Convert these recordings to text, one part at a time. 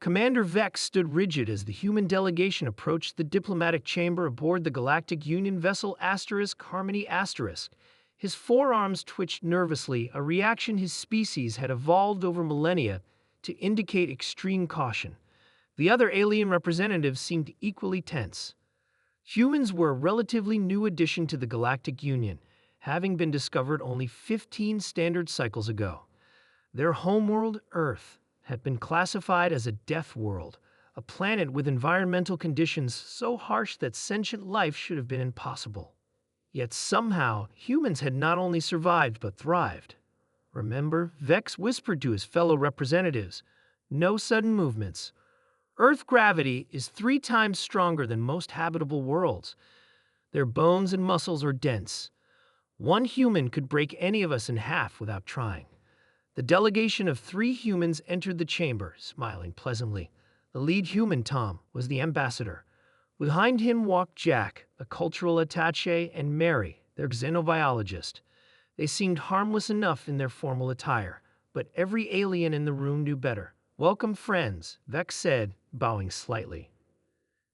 Commander Vex stood rigid as the human delegation approached the diplomatic chamber aboard the Galactic Union vessel Harmony *. His forearms twitched nervously, a reaction his species had evolved over millennia to indicate extreme caution. The other alien representatives seemed equally tense. Humans were a relatively new addition to the Galactic Union, having been discovered only 15 standard cycles ago. Their homeworld, Earth, had been classified as a death world, a planet with environmental conditions so harsh that sentient life should have been impossible. Yet somehow, humans had not only survived but thrived. Remember, Vex whispered to his fellow representatives, "No sudden movements. Earth gravity is 3 times stronger than most habitable worlds. Their bones and muscles are dense. One human could break any of us in half without trying." The delegation of 3 humans entered the chamber, smiling pleasantly. The lead human, Tom, was the ambassador. Behind him walked Jack, a cultural attaché, and Mary, their xenobiologist. They seemed harmless enough in their formal attire, but every alien in the room knew better. "Welcome, friends," Vex said, bowing slightly.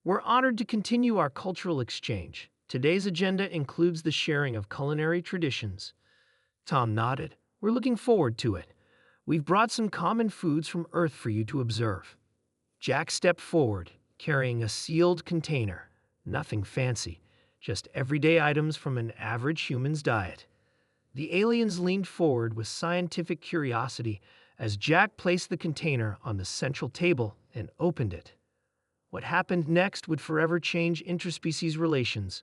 "We're honored to continue our cultural exchange. Today's agenda includes the sharing of culinary traditions." Tom nodded. "We're looking forward to it. We've brought some common foods from Earth for you to observe." Jack stepped forward, carrying a sealed container. Nothing fancy, just everyday items from an average human's diet. The aliens leaned forward with scientific curiosity as Jack placed the container on the central table and opened it. What happened next would forever change interspecies relations.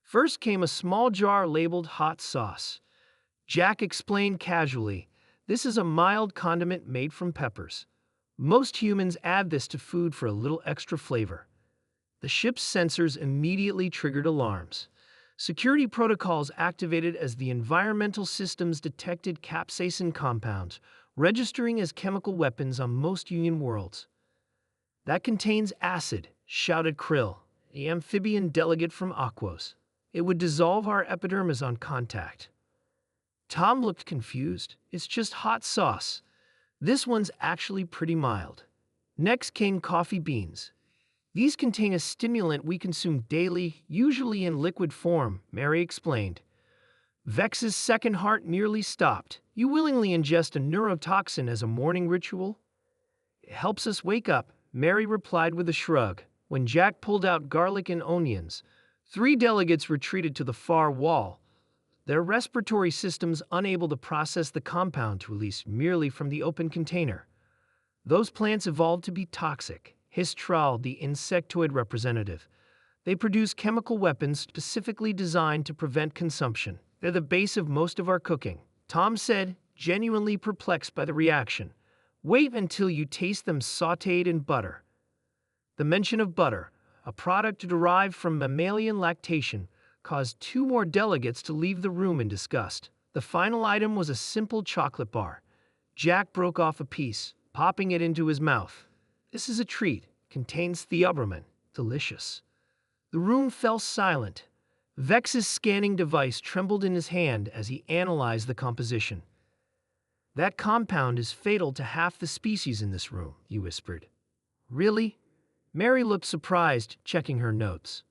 First came a small jar labeled hot sauce. Jack explained casually, "This is a mild condiment made from peppers. Most humans add this to food for a little extra flavor." The ship's sensors immediately triggered alarms. Security protocols activated as the environmental systems detected capsaicin compounds, registering as chemical weapons on most Union worlds. "That contains acid," shouted Krill, the amphibian delegate from Aquos. "It would dissolve our epidermis on contact." Tom looked confused. "It's just hot sauce. This one's actually pretty mild." Next came coffee beans. "These contain a stimulant we consume daily, usually in liquid form," Mary explained. Vex's second heart nearly stopped. "You willingly ingest a neurotoxin as a morning ritual?" "It helps us wake up," Mary replied with a shrug. When Jack pulled out garlic and onions, 3 delegates retreated to the far wall, their respiratory systems unable to process the compound released merely from the open container. "Those plants evolved to be toxic," hissed Tral, the insectoid representative. "They produce chemical weapons specifically designed to prevent consumption. They're the base of most of our cooking," Tom said, genuinely perplexed by the reaction. "Wait until you taste them sautéed in butter." The mention of butter, a product derived from mammalian lactation, caused 2 more delegates to leave the room in disgust. The final item was a simple chocolate bar. Jack broke off a piece, popping it into his mouth. "This is a treat. Contains theobromine. Delicious." The room fell silent. Vex's scanning device trembled in his hand as he analyzed the composition. "That compound is fatal to half the species in this room," he whispered. "Really?" Mary looked surprised, checking her notes.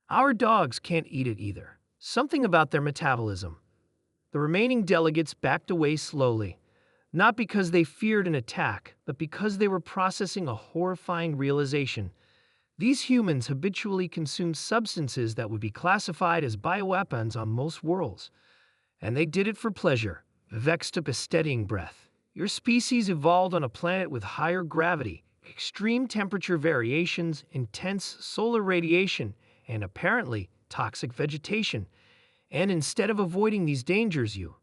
"Our dogs can't eat it either. Something about their metabolism." The remaining delegates backed away slowly, not because they feared an attack, but because they were processing a horrifying realization. These humans habitually consume substances that would be classified as bioweapons on most worlds. And they did it for pleasure. Vex took a steadying breath. "Your species evolved on a planet with higher gravity, extreme temperature variations, intense solar radiation, and apparently toxic vegetation. And instead of avoiding these dangers, you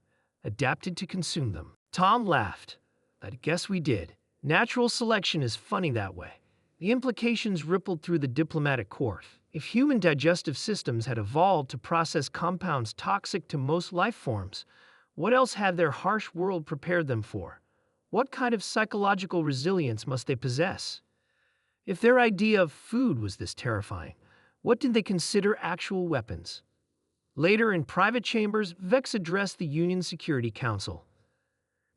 adapted to consume them." Tom laughed. "I guess we did. Natural selection is funny that way." The implications rippled through the diplomatic corps. If human digestive systems had evolved to process compounds toxic to most life forms, what else had their harsh world prepared them for? What kind of psychological resilience must they possess? If their idea of food was this terrifying, what did they consider actual weapons? Later, in private chambers, Vex addressed the Union Security Council.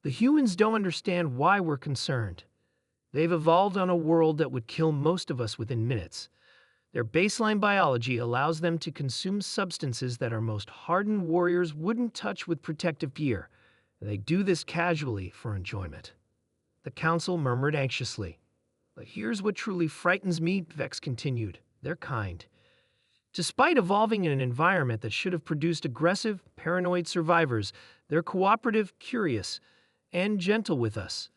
"The humans don't understand why we're concerned. They've evolved on a world that would kill most of us within minutes. Their baseline biology allows them to consume substances that our most hardened warriors wouldn't touch with protective gear. They do this casually for enjoyment. The council murmured anxiously. But here's what truly frightens me, Vex continued. They're kind. Despite evolving in an environment that should have produced aggressive, paranoid survivors, they're cooperative, curious, and gentle with us,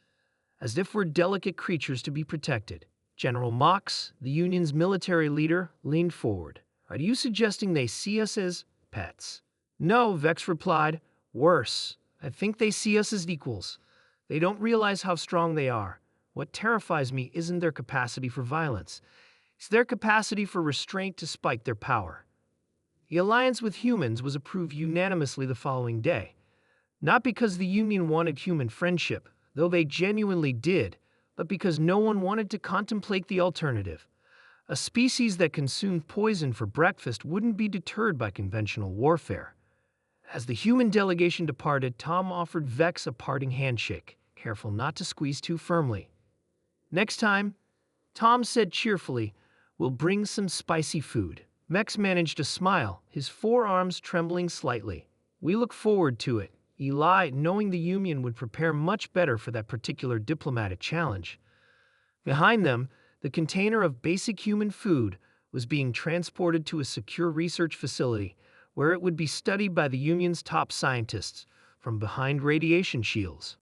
as if we're delicate creatures to be protected. General Mox, the Union's military leader, leaned forward. Are you suggesting they see us as pets? No, Vex replied. Worse, I think they see us as equals. They don't realize how strong they are. What terrifies me isn't their capacity for violence. It's their capacity for restraint despite their power. The alliance with humans was approved unanimously the following day. Not because the Union wanted human friendship, though they genuinely did, but because no one wanted to contemplate the alternative. A species that consumed poison for breakfast wouldn't be deterred by conventional warfare. As the human delegation departed, Tom offered Vex a parting handshake, careful not to squeeze too firmly. Next time, Tom said cheerfully, we'll bring some spicy food. Vex managed to smile, his forearms trembling slightly. We look forward to it. Eli, knowing the Union would prepare much better for that particular diplomatic challenge. Behind them, the container of basic human food was being transported to a secure research facility where it would be studied by the Union's top scientists from behind radiation shields.